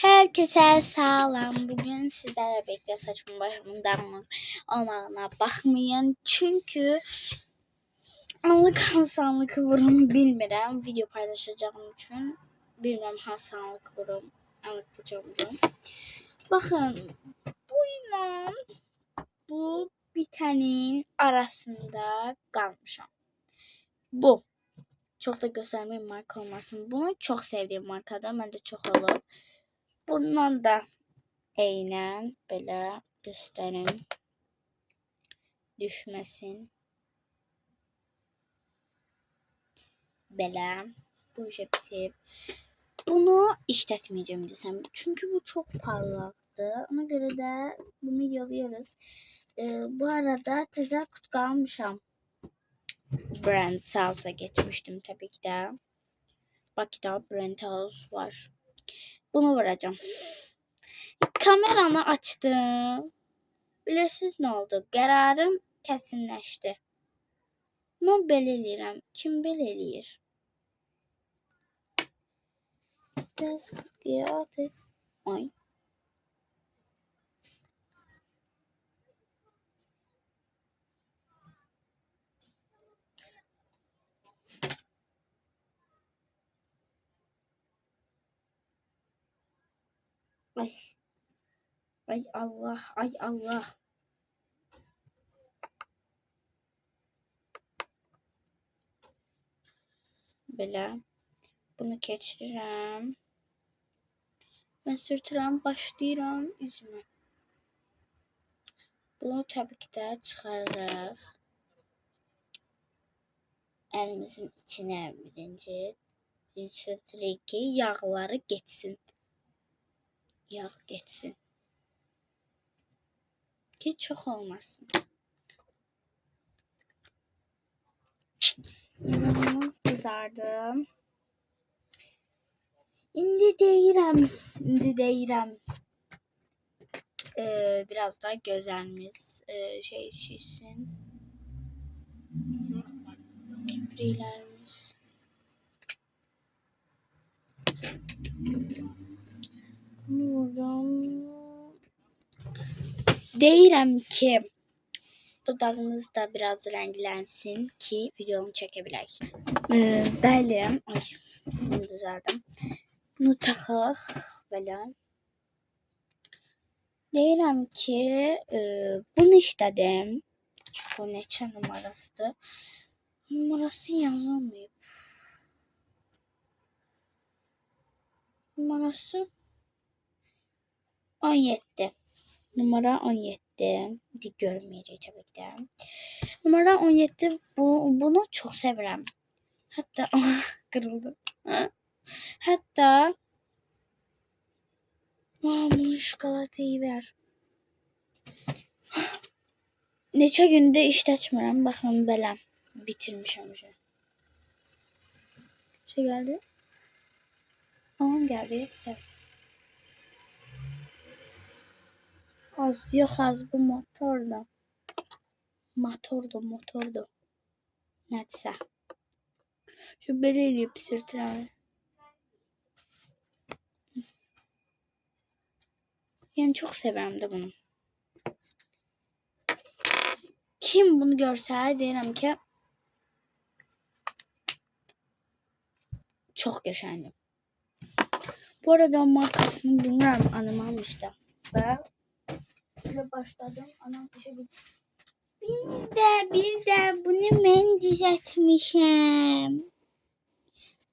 Herkese sağlam. Bugün sizlerle birlikte saçımın başımın dağınık olmağına bakmayın. Çünkü anlık hangi kıvırım bilmirəm. Video paylaşacağım için bilmem hangi kıvırım anlık kıvırım. Bakın buyla bu bitenin arasında kalmışam. Bu. Çok da göstermeyeyim marka olmasın. Bunu çok sevdiğim markadan. Ben de çok olur. Bundan da eynən belə göstərim, düşməsin. Belə bu işə bitib. Bunu işlətməyəcəm desəm. Çünki bu çox parlaqdır. Ona görə də bunu yalayarız. Bu arada təzə kutka almışam. Brand House'a getmişdim tabii ki də. Bakıda Brand House var. Bunu vuracağım. Kameranı açdım. Bilirsiniz nə oldu? Qərarım kəsinləşdi. Mən belə eləyirəm. Kim belə eləyir? Ay. Ay. Ay Allah. Ay Allah. Belə. Bunu keçirirəm. Və sürtürəm. Başlayıram üzümə. Bunu tabii ki də çıxarırıq. Əlimizin içinə birinci sürtürük ki yağları geçsin. Yağ geçsin. Ki çox olmasın. Yağımız kızardı. İndi deyirəm. Biraz da gözlərimiz şişsin. Kipriklərimiz. Deyirəm ki dudağımız da biraz rənglənsin ki videonu çəkebilək. Bəli. Ay, bunu düzəldim. Bunu taxaq belə. Deyirəm ki bunu işlədim. Bu neçə numarasıdır? Numarası yazılmayıb. Numarası 17. Numara 17. Görməyəcək tabii ki də. Numara 17. Bunu çox sevirəm. Hatta kırıldı. Hatta bunu şokolatayı ver. Neçə gündə işlətmirəm. Baxın belə bitirmişəm. Şey geldi. Tamam geldi. Ses. Az yok az bu motorda. Motordu. Neyse. Şu belə eləyib sürtürəm. Yani çok severim de bunu. Kim bunu görsə deyirəm ki çok qəşəngdir. Bu arada markasını bilmirəm, anam almışdı. Və başladım. Anam işe gitti. Bir də bunu mən düzəltmişəm.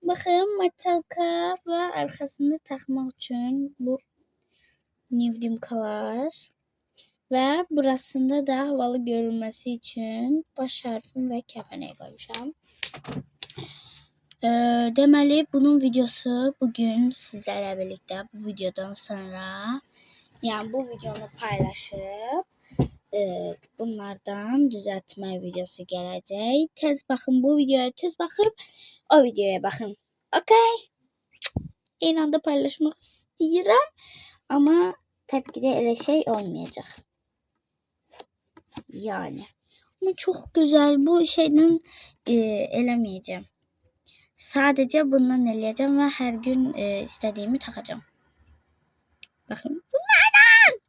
Baxın, maçalka və arxasında taxmaq üçün bu nevdimkalar və burasında da havalı görünməsi üçün baş harfim və kəpənəyi qoymuşam. Deməli bunun videosu bugün sizlərlə birlikdə bu videodan sonra, yəni bu videonu paylaşıb bunlardan düzəltmə videosu gələcək. Tez baxın bu videoya, tez baxıb o videoya baxın. Okay? Eyni anda paylaşmaq istəyirəm, amma təbii ki də elə şey olmayacaq. Yani. Ama çok güzel. Bu şeyden elemeyeceğim. Sadece bundan eləyəcəm və hər gün istədiyimi taxacağım. Bakın bunlardan.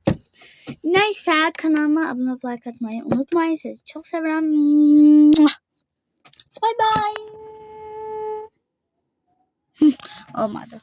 Neyse kanalıma abone olup like atmayı unutmayın. Sizi çok seviyorum. Bye bye. Olmadı.